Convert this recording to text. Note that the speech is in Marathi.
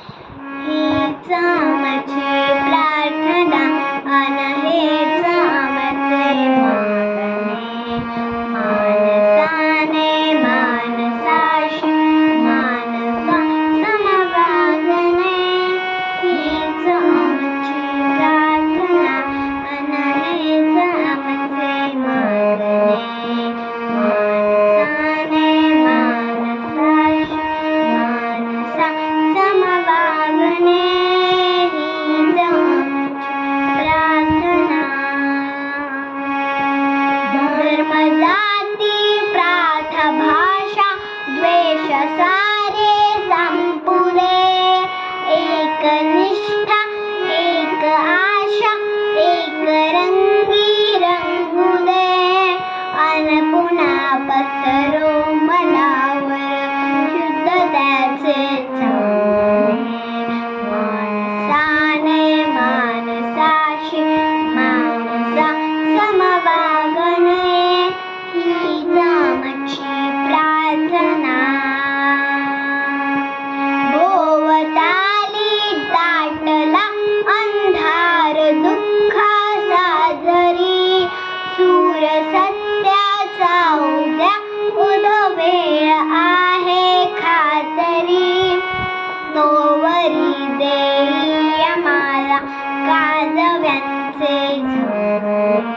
हीच आमची प्रार्थना अन हेच आमचे मागणे. माणसाने माणसाशी माणसा समवागणे. हीच आमची प्रार्थना अन हेच आमचे मागणे. माणसाने माणसाशी माणसा समवागणे. हीच आमची प्रार्थना. धर्म जाती प्रांत भाषा द्वेष सारे संपुदे. एक निष्ठा एक आशा एक रंगी रंगू दे. अन पुन्हा पसरो मनावर शुद्धतेचे चांदणे. माणसाने माणसाशी माणसा समवागणे. हीच आमची प्रार्थना. भोवताली दाटला अंधार दुःखाचा जरी. सूर सत्याचा उद्या उदवेळ आहे खातरी. तोवरी देई आम्हाला काजव्यांचे झोन.